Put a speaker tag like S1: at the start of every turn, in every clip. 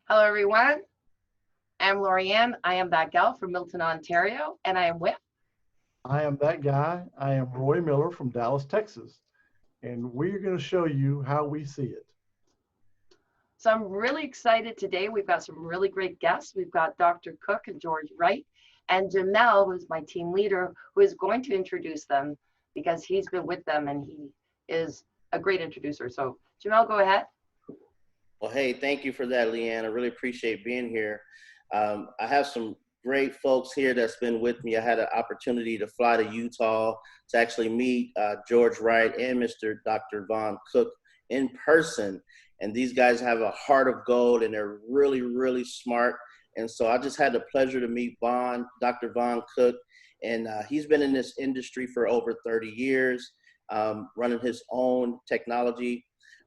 S1: Hello, everyone. I'm Lorianne. I am that gal from Milton, Ontario, and I am with.
S2: I am that guy. I am Roy Miller from Dallas, Texas, and we're going to show you how we see it.
S1: So I'm really excited today. We've got some really great guests. We've got Dr. Cook and George Wright, and Jamel, who's my team leader, who is going to introduce them because he's been with them and he is a great introducer. So Jamel, go ahead.
S3: Well, hey, thank you for that, Leanne. I really appreciate being here. I have some great folks here that's been with me. I had an opportunity to fly to Utah to actually meet George Wright and Mr. Dr. Von Cook in person. And these guys have a heart of gold and they're really, really smart. And so I just had the pleasure to meet Dr. Von Cook. And he's been in this industry for over 30 years, running his own technology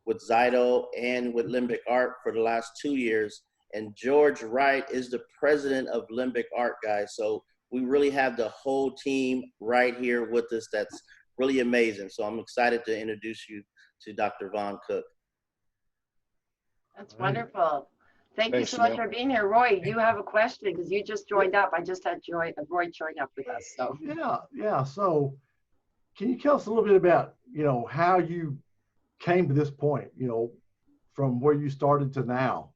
S3: with Zyto and with Limbic Arc for the last 2 years. And George Wright is the president of Limbic Arc, guys. So we really have the whole team right here with us. That's really amazing. So I'm excited to introduce you to Dr. Von Cook.
S1: That's wonderful. Thank you so much for being here. Roy, you have a question because you just joined up. I just had Roy join up with us. So
S2: Yeah. So can you tell us a little bit about, how you came to this point, from where you started to now?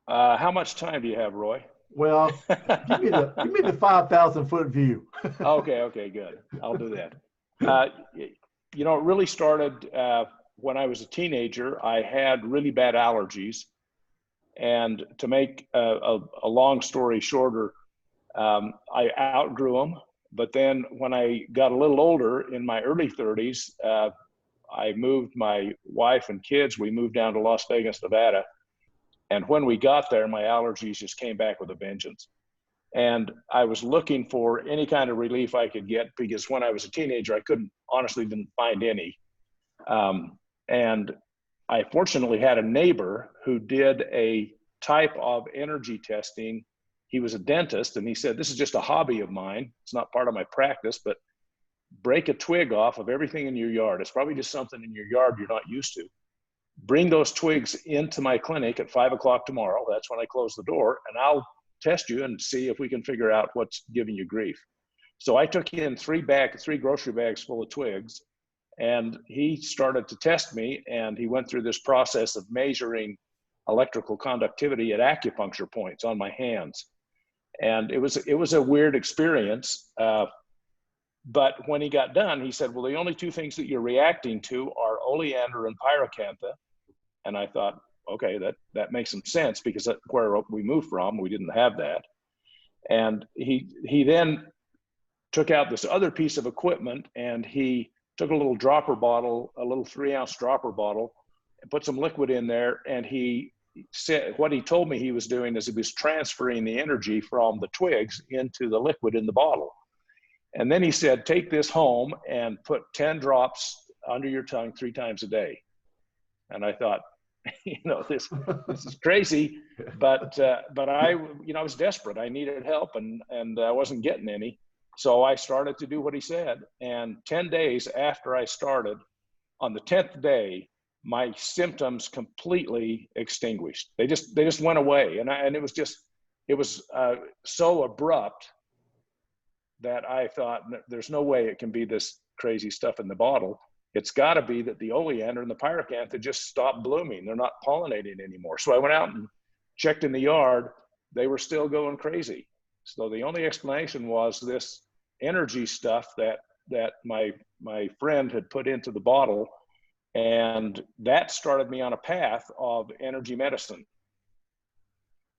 S4: How much time do you have, Roy?
S2: Well, give me the 5,000-foot view.
S4: Okay, good. I'll do that. It really started when I was a teenager. I had really bad allergies, and to make a long story shorter, I outgrew them. But then when I got a little older, in my early 30s, I moved my wife and kids. We moved down to Las Vegas, Nevada. And when we got there, my allergies just came back with a vengeance. And I was looking for any kind of relief I could get because when I was a teenager, I didn't find any. And I fortunately had a neighbor who did a type of energy testing. He was a dentist, and he said, this is just a hobby of mine. It's not part of my practice, but break a twig off of everything in your yard. It's probably just something in your yard you're not used to. Bring those twigs into my clinic at 5 o'clock tomorrow. That's when I close the door, and I'll test you and see if we can figure out what's giving you grief. So I took in three grocery bags full of twigs, and he started to test me, and he went through this process of measuring electrical conductivity at acupuncture points on my hands. And it was a weird experience. But when he got done, he said, well, the only two things that you're reacting to are oleander and pyracantha. And I thought, okay, that makes some sense because where we moved from, we didn't have that. And he then took out this other piece of equipment, and he took a little dropper bottle, a little 3-ounce dropper bottle, and put some liquid in there. And he said, what he told me he was doing is he was transferring the energy from the twigs into the liquid in the bottle. And then he said, take this home and put 10 drops under your tongue 3 times a day. And I thought, this is crazy, but I was desperate. I needed help, and I wasn't getting any. So I started to do what he said. And 10 days after I started, on the 10th day, my symptoms completely extinguished. They just went away. And it was so abrupt that I thought, there's no way it can be this crazy stuff in the bottle. It's got to be that the oleander and the pyracantha just stopped blooming. They're not pollinating anymore. So I went out and checked in the yard. They were still going crazy. So the only explanation was this energy stuff that my friend had put into the bottle. And that started me on a path of energy medicine.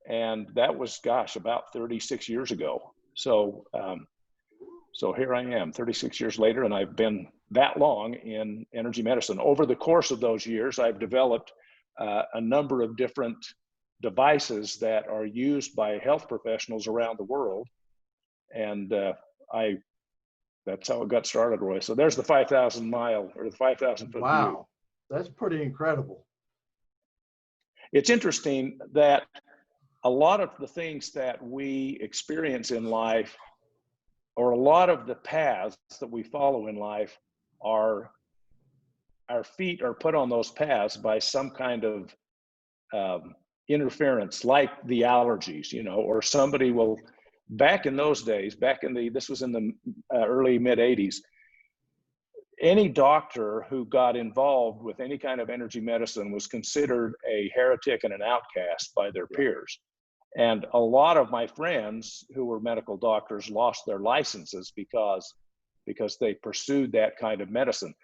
S4: And that was, about 36 years ago. So here I am 36 years later, and I've been that long in energy medicine. Over the course of those years, I've developed a number of different devices that are used by health professionals around the world. And that's how it got started, Roy. So there's the 5,000-mile or the 5,000-foot view.
S2: Wow, that's pretty incredible.
S4: It's interesting that a lot of the things that we experience in life, or a lot of the paths that we follow in life, our feet are put on those paths by some kind of interference like the allergies, or somebody will, back in those days, this was in the early mid 80s, any doctor who got involved with any kind of energy medicine was considered a heretic and an outcast by their peers. And a lot of my friends who were medical doctors lost their licenses because they pursued that kind of medicine.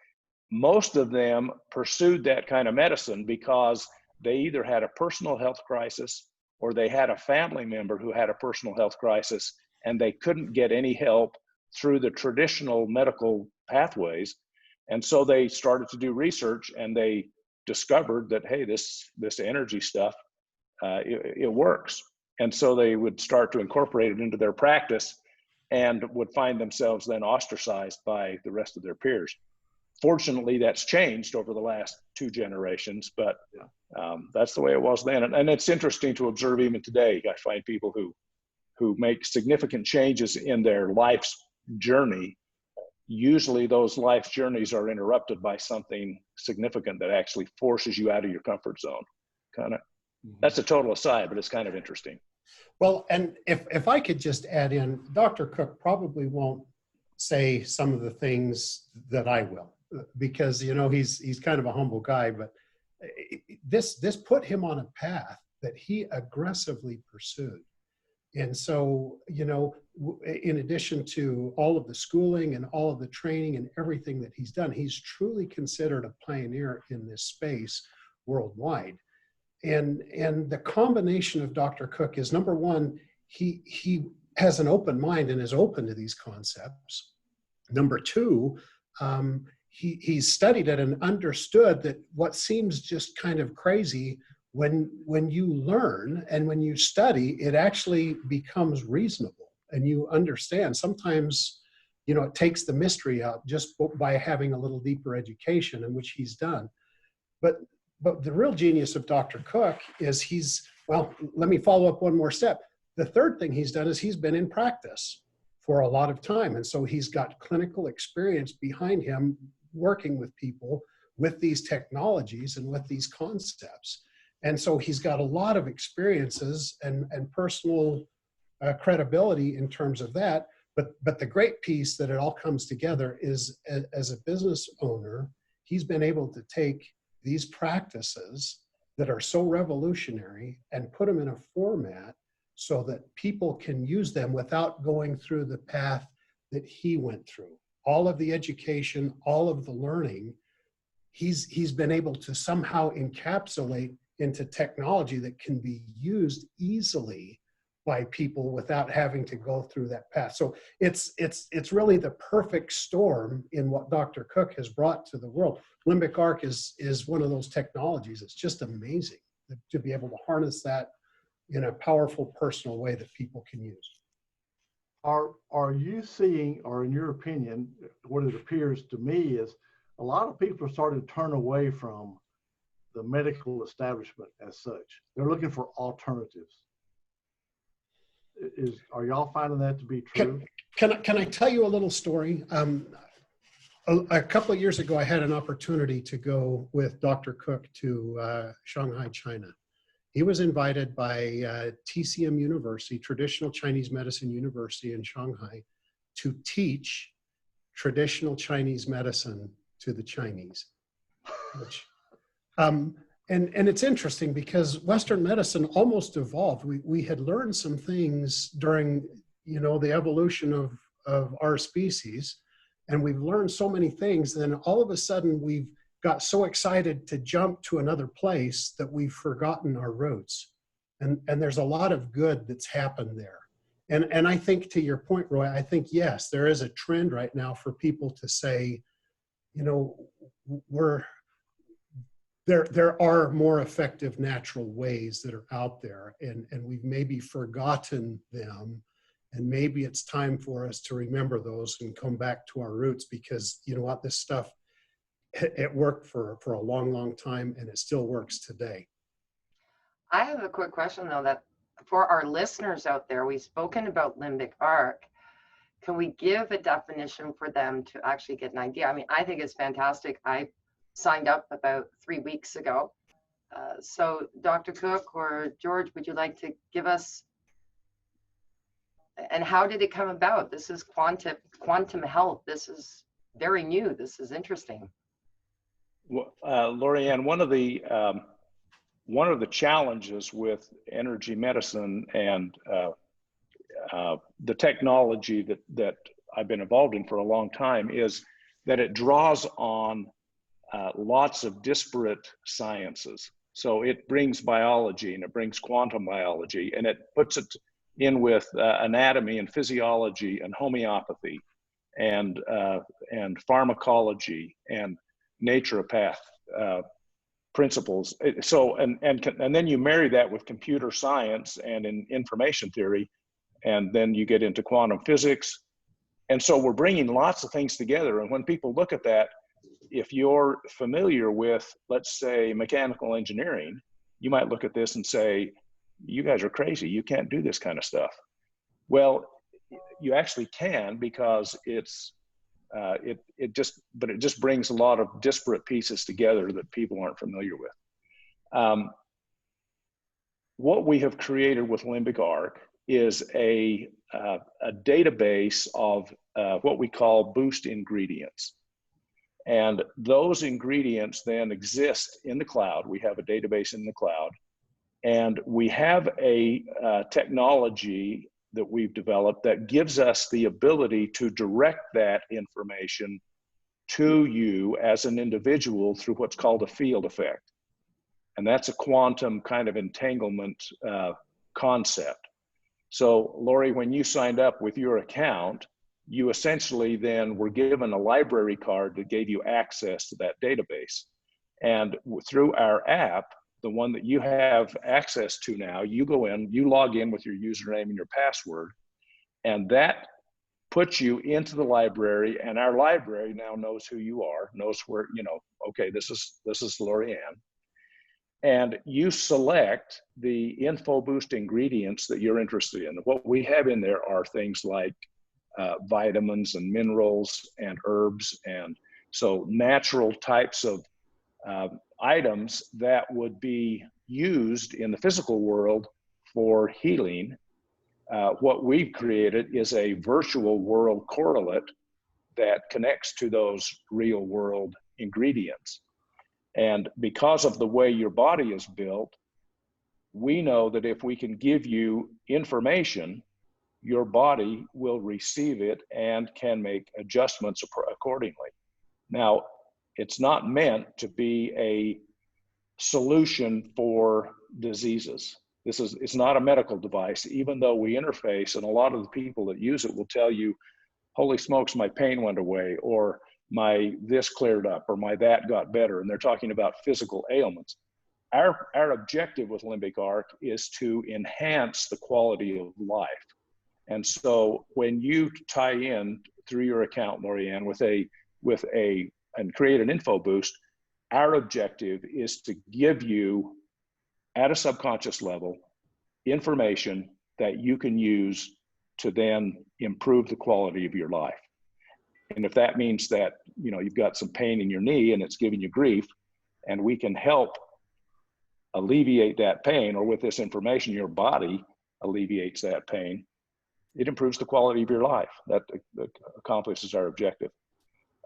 S4: Most of them pursued that kind of medicine because they either had a personal health crisis or they had a family member who had a personal health crisis and they couldn't get any help through the traditional medical pathways. And so they started to do research and they discovered that, hey, this energy stuff, it works. And so they would start to incorporate it into their practice and would find themselves then ostracized by the rest of their peers. Fortunately, that's changed over the last 2 generations, but that's the way it was then. And it's interesting to observe even today. I find people who make significant changes in their life's journey. Usually those life journeys are interrupted by something significant that actually forces you out of your comfort zone. That's a total aside, but it's kind of interesting.
S5: Well, and if I could just add in, Dr. Cook probably won't say some of the things that I will, because he's kind of a humble guy, but this put him on a path that he aggressively pursued. And so, in addition to all of the schooling and all of the training and everything that he's done, he's truly considered a pioneer in this space worldwide. And the combination of Dr. Cook is, number one, he has an open mind and is open to these concepts. Number two, he's studied it and understood that what seems just kind of crazy, when you learn and when you study, it actually becomes reasonable and you understand. Sometimes, it takes the mystery out just by having a little deeper education, in which he's done. But the real genius of Dr. Cook is let me follow up one more step. The third thing he's done is he's been in practice for a lot of time. And so he's got clinical experience behind him working with people with these technologies and with these concepts. And so he's got a lot of experiences and personal credibility in terms of that. But the great piece that it all comes together is, as a business owner, he's been able to take these practices that are so revolutionary and put them in a format so that people can use them without going through the path that he went through. All of the education, all of the learning, he's been able to somehow encapsulate into technology that can be used easily by people without having to go through that path. So it's really the perfect storm in what Dr. Cook has brought to the world. Limbic Arc is one of those technologies. It's just amazing to be able to harness that in a powerful, personal way that people can use.
S2: Are you seeing, or in your opinion, what it appears to me is a lot of people are starting to turn away from the medical establishment as such. They're looking for alternatives. Are y'all finding that to be true?
S5: Can I tell you a little story? A couple of years ago, I had an opportunity to go with Dr. Cook to Shanghai, China. He was invited by TCM University, Traditional Chinese Medicine University in Shanghai, to teach traditional Chinese medicine to the Chinese. And it's interesting because Western medicine almost evolved. We had learned some things during, the evolution of our species, and we've learned so many things. Then all of a sudden we've got so excited to jump to another place that we've forgotten our roots. And there's a lot of good that's happened there. And I think, to your point, Roy, I think, yes, there is a trend right now for people to say, there are more effective natural ways that are out there, and we've maybe forgotten them. And maybe it's time for us to remember those and come back to our roots, because you know what, this stuff, it worked for a long, long time, and it still works today.
S1: I have a quick question though, that for our listeners out there, we've spoken about Limbic Arc. Can we give a definition for them to actually get an idea? I mean, I think it's fantastic. I signed up about 3 weeks ago. So Dr. Cook or George, would you like to give us, and how did it come about? This is quantum health. This is very new. This is interesting.
S4: Well, Lorianne, one of the challenges with energy medicine and the technology that I've been involved in for a long time is that it draws on lots of disparate sciences. So it brings biology and it brings quantum biology and it puts it in with anatomy and physiology and homeopathy and pharmacology and naturopath principles. So and then you marry that with computer science and in information theory, and then you get into quantum physics. And so we're bringing lots of things together. And when people look at that, if you're familiar with, let's say, mechanical engineering, you might look at this and say, you guys are crazy. You can't do this kind of stuff. Well, you actually can, because it just brings a lot of disparate pieces together that people aren't familiar with. What we have created with LimbicArc is a database of what we call boost ingredients. And those ingredients then exist in the cloud. We have a database in the cloud. And we have a technology that we've developed that gives us the ability to direct that information to you as an individual through what's called a field effect. And that's a quantum kind of entanglement concept. So Lori, when you signed up with your account, you essentially then were given a library card that gave you access to that database. And through our app, the one that you have access to now, you go in, you log in with your username and your password, and that puts you into the library, and our library now knows who you are, knows where, okay, this is Lorianne. And you select the info boost ingredients that you're interested in. What we have in there are things like vitamins and minerals and herbs, and so natural types of items that would be used in the physical world for healing. What we've created is a virtual world correlate that connects to those real world ingredients. And because of the way your body is built, we know that if we can give you information, your body will receive it and can make adjustments accordingly. Now, it's not meant to be a solution for diseases. It's not a medical device, even though we interface, and a lot of the people that use it will tell you, holy smokes, my pain went away, or my this cleared up, or my that got better. And they're talking about physical ailments. Our objective with LimbicArc is to enhance the quality of life. And so when you tie in through your account, Lorianne, and create an info boost, our objective is to give you, at a subconscious level, information that you can use to then improve the quality of your life. And if that means that, you've got some pain in your knee and it's giving you grief, and we can help alleviate that pain, or with this information, your body alleviates that pain, it improves the quality of your life. That accomplishes our objective.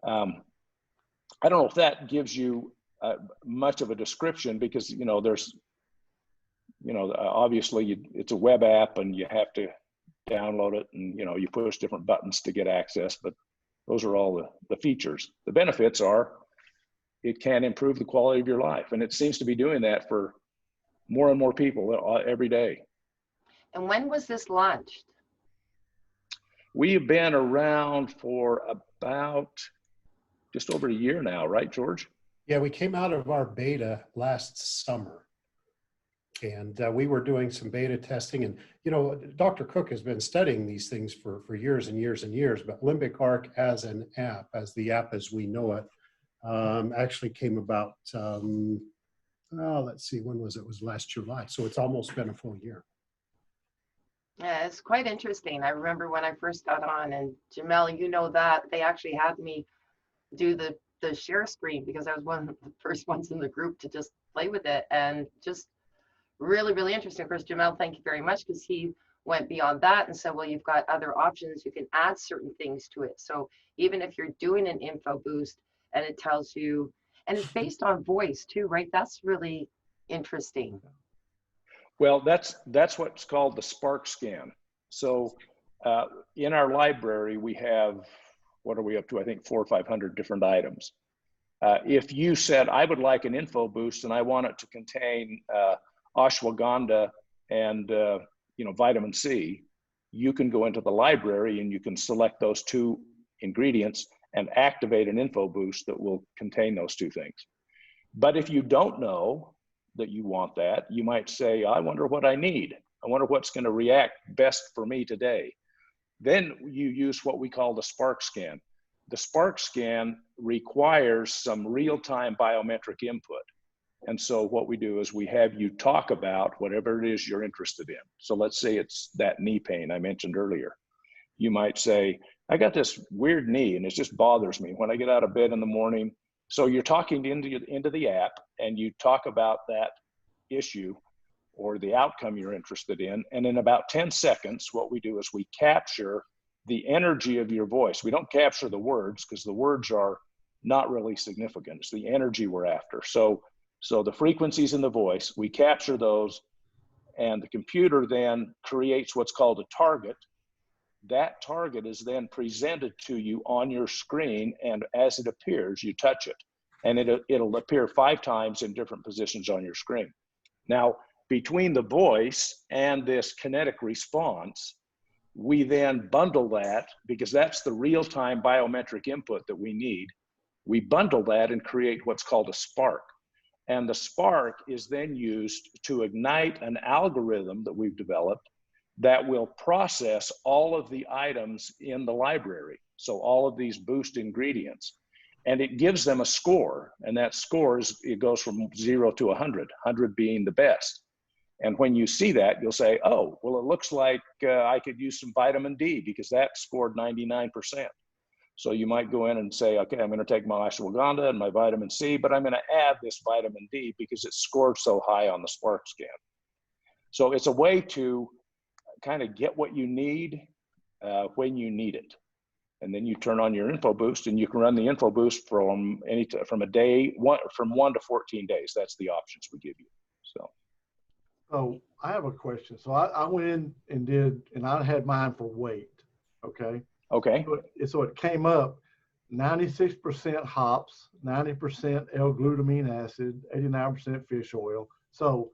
S4: I don't know if that gives you much of a description, because there's obviously it's a web app and you have to download it, and you push different buttons to get access, but those are all the features. The benefits are it can improve the quality of your life, and it seems to be doing that for more and more people every day.
S1: And when was this launched?
S4: We've been around for about just over a year now, right, George?
S5: Yeah, we came out of our beta last summer, and we were doing some beta testing. And, Dr. Cook has been studying these things for years and years and years, but LimbicArc as an app, as the app as we know it, actually came about, let's see, when was it? It was last July. So it's almost been a full year.
S1: Yeah, it's quite interesting. I remember when I first got on, and Jamel, that they actually had me do the share screen, because I was one of the first ones in the group to just play with it, and just really, really interesting. Of course, Jamel, thank you very much, because he went beyond that and said, well, you've got other options. You can add certain things to it. So even if you're doing an info boost and it tells you, and it's based on voice too, right? That's really interesting.
S4: Well, that's what's called the Spark scan. So in our library, we have, what are we up to? I think 400 or 500 different items. If you said, I would like an info boost and I want it to contain ashwagandha and vitamin C, you can go into the library and you can select those two ingredients and activate an info boost that will contain those two things. But if you don't know that you want that, you might say, I wonder what I need. I wonder what's going to react best for me today. Then you use what we call the Spark scan. The Spark scan requires some real-time biometric input. And so what we do is we have you talk about whatever it is you're interested in. So let's say it's that knee pain I mentioned earlier. You might say, I got this weird knee and it just bothers me when I get out of bed in the morning. So you're talking into the app and you talk about that issue or the outcome you're interested in. And in about 10 seconds, what we do is we capture the energy of your voice. We don't capture the words because the words are not really significant. It's the energy we're after. So the frequencies in the voice, we capture those, and the computer then creates what's called a target. That target is then presented to you on your screen, and as it appears, you touch it. And it'll appear 5 times in different positions on your screen. Now, between the voice and this kinetic response, we then bundle that, because that's the real-time biometric input that we need. We bundle that and create what's called a spark. And the spark is then used to ignite an algorithm that we've developed that will process all of the items in the library. So all of these boost ingredients. And it gives them a score. And that score it goes from 0 to 100, 100 being the best. And when you see that, you'll say, oh, well, it looks like I could use some vitamin D because that scored 99%. So you might go in and say, okay, I'm going to take my ashwagandha and my vitamin C, but I'm going to add this vitamin D because it scored so high on the Spark scan. So it's a way to kind of get what you need when you need it. And then you turn on your info boost and you can run the info boost from a day, from 1 to 14 days. That's the options we give you.
S2: So I have a question. So I went in and I had mine for weight. Okay.
S4: Okay.
S2: So it came up 96% hops, 90% L-glutamine acid, 89% fish oil. So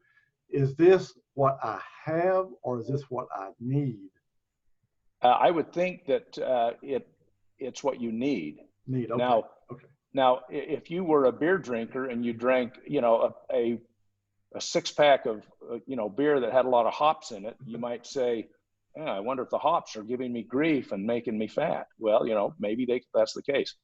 S2: is this what I have or is this what I need?
S4: I would think that it's what you need.
S2: Okay.
S4: Now, if you were a beer drinker and you drank, a 6-pack of, beer that had a lot of hops in it, you might say, I wonder if the hops are giving me grief and making me fat. Well, maybe that's the case.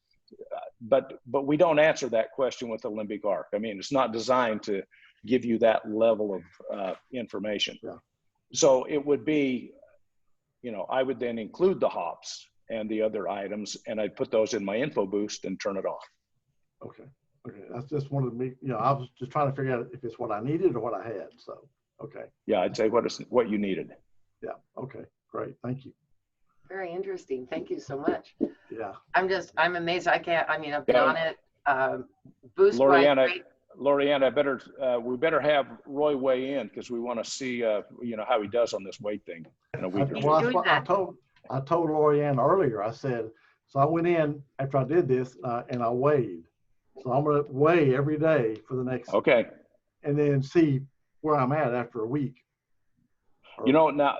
S4: But we don't answer that question with the Limbic Arc. I mean, it's not designed to give you that level of information.
S2: Yeah.
S4: So it would be, I would then include the hops and the other items, and I'd put those in my info boost and turn it off.
S2: Okay. That's just one of me. I was just trying to figure out if it's what I needed or what I had. So, okay.
S4: Yeah, I'd say what you needed.
S2: Yeah. Okay. Great. Thank you.
S1: Very interesting. Thank you so much.
S2: Yeah.
S1: I'm amazed. I've been on it. Boost.
S4: Lorianne, we better have Roy weigh in because we want to see, how he does on this weight thing in a week or two.
S2: I told Lorianne earlier, I said, so I went in after I did this and I weighed. So I'm going to weigh every day for the next.
S4: Okay.
S2: And then see where I'm at after a week.
S4: Now,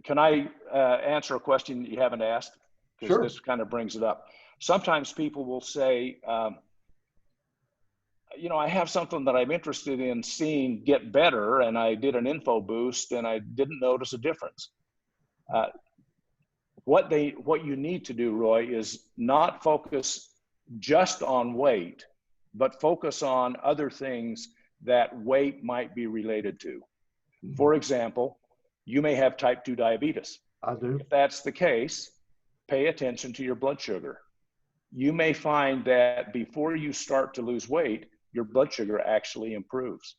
S4: can I answer a question that you haven't asked? Because
S2: Sure.
S4: This kind of brings it up. Sometimes people will say, I have something that I'm interested in seeing get better, and I did an info boost, and I didn't notice a difference. What you need to do, Roy, is not focus just on weight, but focus on other things that weight might be related to.
S2: Mm-hmm.
S4: For example, you may have type 2 diabetes.
S2: I do.
S4: If that's the case, pay attention to your blood sugar. You may find that before you start to lose weight, your blood sugar actually improves.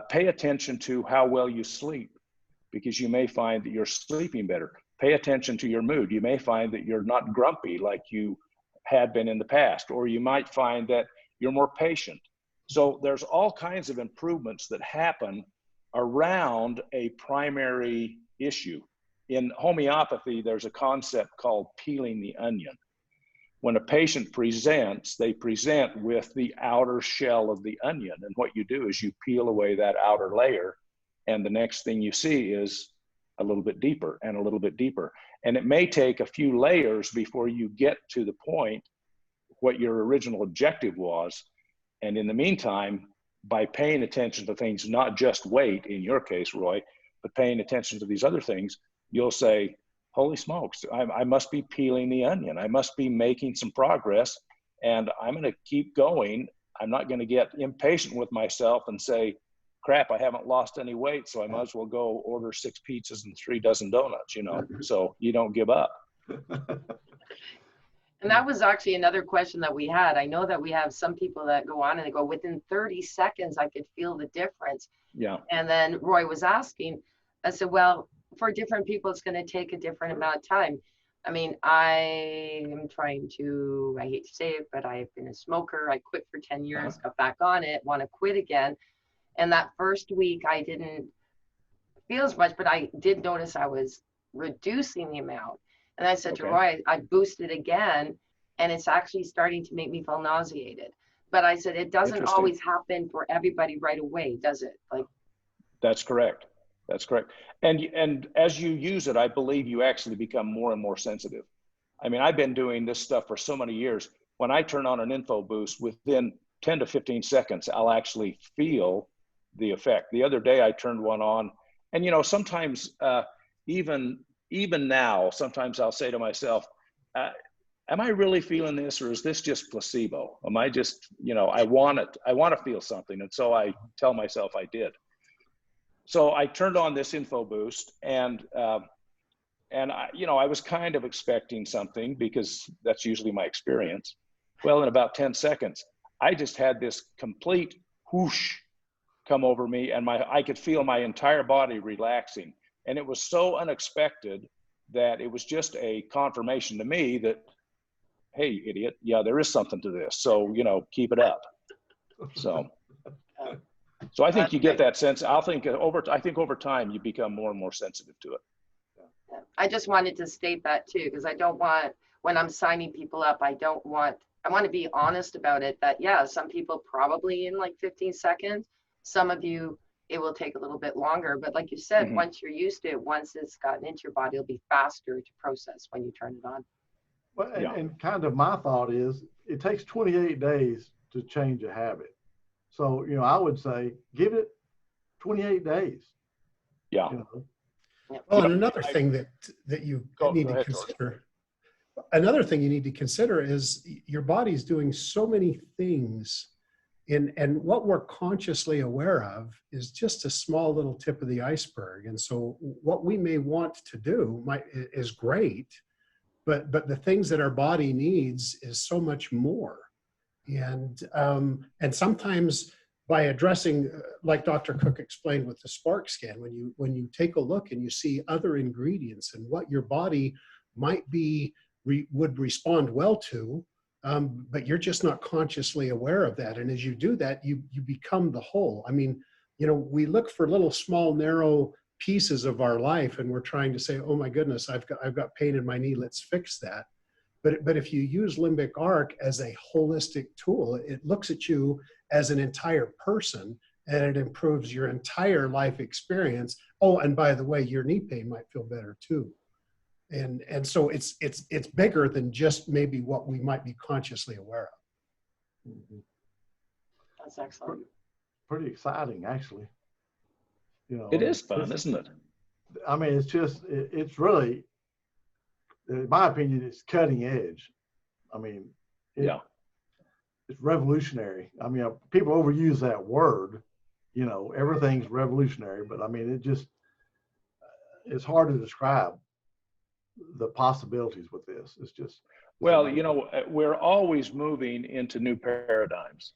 S4: Pay attention to how well you sleep, because you may find that you're sleeping better. Pay attention to your mood. You may find that you're not grumpy like you had been in the past, or you might find that you're more patient. So there's all kinds of improvements that happen around a primary issue. In homeopathy, there's a concept called peeling the onion. When a patient presents, they present with the outer shell of the onion. And what you do is you peel away that outer layer, and the next thing you see is a little bit deeper and a little bit deeper. And it may take a few layers before you get to the point what your original objective was. And in the meantime, by paying attention to things, not just weight in your case, Roy, but paying attention to these other things, you'll say, holy smokes, I must be peeling the onion. I must be making some progress, and I'm going to keep going. I'm not going to get impatient with myself and say, crap, I haven't lost any weight, so I might as well go order 6 pizzas and 3 dozen donuts, you know, so you don't give up.
S1: And that was actually another question that we had. I know that we have some people that go on and they go, within 30 seconds, I could feel the difference.
S4: Yeah.
S1: And then Roy was asking, I said, well, for different people, it's going to take a different amount of time. I mean, I am trying to, I hate to say it, but I've been a smoker. I quit for 10 years, got back on it, want to quit again. And that first week, I didn't feel as much, but I did notice I was reducing the amount. And I said to Roy, I boosted again, and it's actually starting to make me feel nauseated. But I said, it doesn't always happen for everybody right away, does it? Like,
S4: that's correct. That's correct. And as you use it, I believe you actually become more and more sensitive. I mean, I've been doing this stuff for so many years. When I turn on an info boost, within 10 to 15 seconds, I'll actually feel the effect. The other day I turned one on, and you know, sometimes even now, sometimes I'll say to myself, am I really feeling this, or is this just placebo? Am I just, you know, I want to feel something. And so I tell myself I did. So I turned on this info boost, and I, you know, I was kind of expecting something because that's usually my experience. Well, in about 10 seconds, I just had this complete whoosh come over me, and I could feel my entire body relaxing. And it was so unexpected that it was just a confirmation to me that, hey, idiot, yeah, there is something to this. So, you know, keep it up. So I think you get that sense. I think over time you become more and more sensitive to it.
S1: I just wanted to state that too, because I don't want, when I'm signing people up, I want to be honest about it, that yeah, some people probably in like 15 seconds, some of you, it will take a little bit longer. But like you said, once you're used to it, once it's gotten into your body, it'll be faster to process when you turn it on.
S2: Well, and kind of my thought is it takes 28 days to change a habit. So, you know, I would say give it 28 days.
S4: Yeah.
S2: You know?
S5: Well, and another thing that you need to consider, another thing you need to consider is your body's doing so many things, and what we're consciously aware of is just a small little tip of the iceberg. And so what we may want to do is great, but the things that our body needs is so much more. And sometimes by addressing, like Dr. Cook explained with the spark scan, when you take a look and you see other ingredients and what your body might be would respond well to, but you're just not consciously aware of that. And as you do that, you become the whole. I mean, you know, we look for little small narrow pieces of our life, and we're trying to say, oh my goodness, I've got pain in my knee, let's fix that. But if you use Limbic Arc as a holistic tool, it looks at you as an entire person, and it improves your entire life experience. Oh, and by the way, your knee pain might feel better too. And so it's bigger than just maybe what we might be consciously aware of.
S1: That's excellent.
S2: Pretty exciting, actually. You know,
S4: it is fun, isn't it?
S2: I mean, it's really, in my opinion, it's cutting edge. I mean, it's revolutionary. I mean, people overuse that word, you know, everything's revolutionary, but I mean, it's hard to describe the possibilities with this. It's just,
S4: well, you know, we're always moving into new paradigms.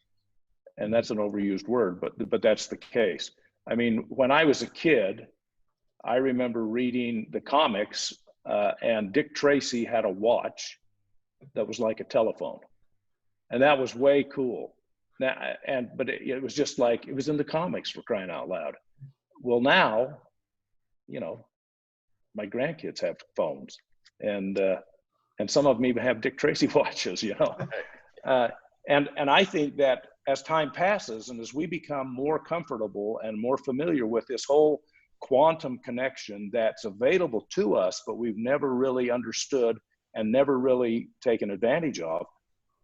S4: and that's an overused word, but that's the case. I mean, when I was a kid, I remember reading the comics, and Dick Tracy had a watch that was like a telephone, and that was way cool. Now, but it was just like, it was in the comics, for crying out loud. Well, now, you know, my grandkids have phones, and some of them even have Dick Tracy watches, you know. And I think that as time passes and as we become more comfortable and more familiar with this whole quantum connection that's available to us, but we've never really understood and never really taken advantage of,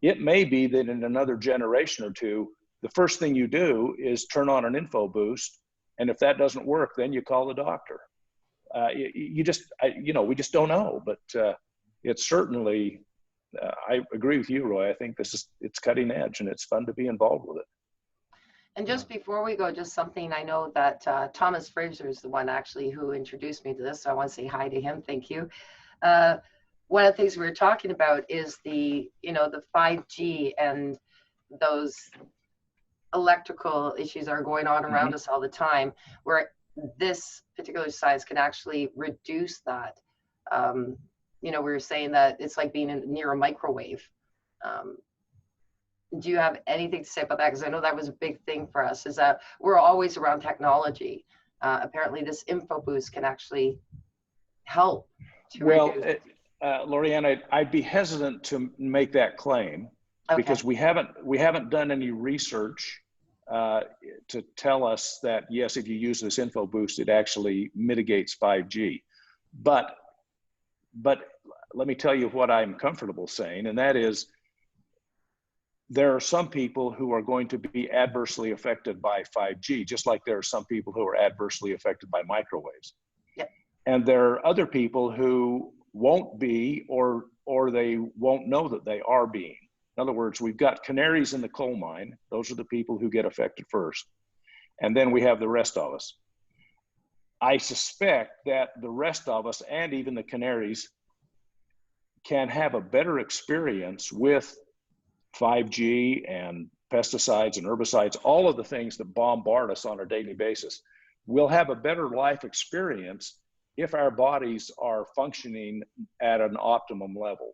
S4: it may be that in another generation or two, the first thing you do is turn on an info boost. And if that doesn't work, then you call the doctor. You know, we just don't know, but it's certainly, I agree with you, Roy. I think it's cutting edge, and it's fun to be involved with it.
S1: And just before we go, just something I know that Thomas Fraser is the one actually who introduced me to this. So I want to say hi to him. Thank you. One of the things we were talking about is the 5G and those electrical issues are going on around us all the time, where this particular science can actually reduce that. We were saying that it's like being near a microwave. Do you have anything to say about that? Because I know that was a big thing for us, is that we're always around technology. Apparently this info boost can actually help to reduce.
S4: Lorianne, I'd be hesitant to make that claim, because we haven't done any research to tell us that, yes, if you use this info boost, it actually mitigates 5G. But let me tell you what I'm comfortable saying, and that is, there are some people who are going to be adversely affected by 5G, just like there are some people who are adversely affected by microwaves.
S1: Yep.
S4: And there are other people who won't be, or they won't know that they are being. In other words, we've got canaries in the coal mine. Those are the people who get affected first. And then we have the rest of us. I suspect that the rest of us, and even the canaries, can have a better experience with 5G and pesticides and herbicides, all of the things that bombard us on a daily basis. We'll have a better life experience if our bodies are functioning at an optimum level.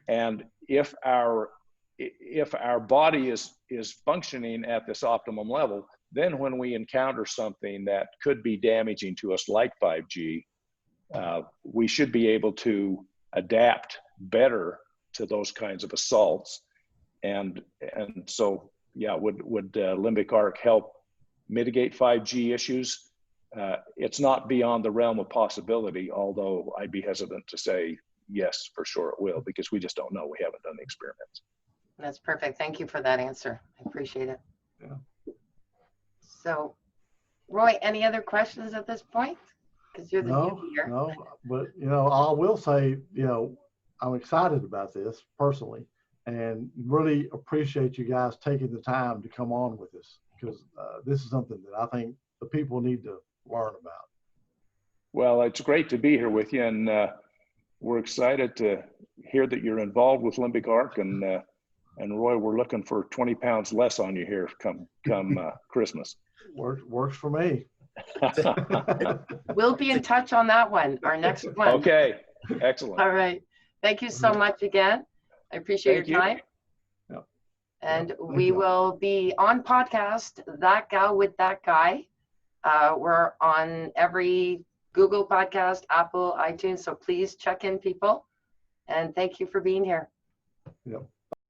S4: And if our body is functioning at this optimum level, then when we encounter something that could be damaging to us, like 5G, we should be able to adapt better to those kinds of assaults. And so, yeah, would LimbicArc help mitigate 5G issues? It's not beyond the realm of possibility, although I'd be hesitant to say yes, for sure it will, because we just don't know. We haven't done the experiments.
S1: That's perfect. Thank you for that answer. I appreciate it.
S2: Yeah.
S1: So, Roy, any other questions at this point? Because you're the newbie here.
S2: No, but I will say, I'm excited about this personally, and really appreciate you guys taking the time to come on with us, because this is something that I think the people need to learn about.
S4: Well, it's great to be here with you, and we're excited to hear that you're involved with LimbicArc, and Roy, we're looking for 20 pounds less on you here come Christmas.
S2: Works for me.
S1: We'll be in touch on that one, our next one.
S4: Okay, excellent.
S1: All right. Thank you so much again. I appreciate your time.
S2: Yep.
S1: And we will be on podcast, That Gal with That Guy. We're on every Google podcast, Apple, iTunes. So please check in, people. And thank you for being here.
S2: Yep.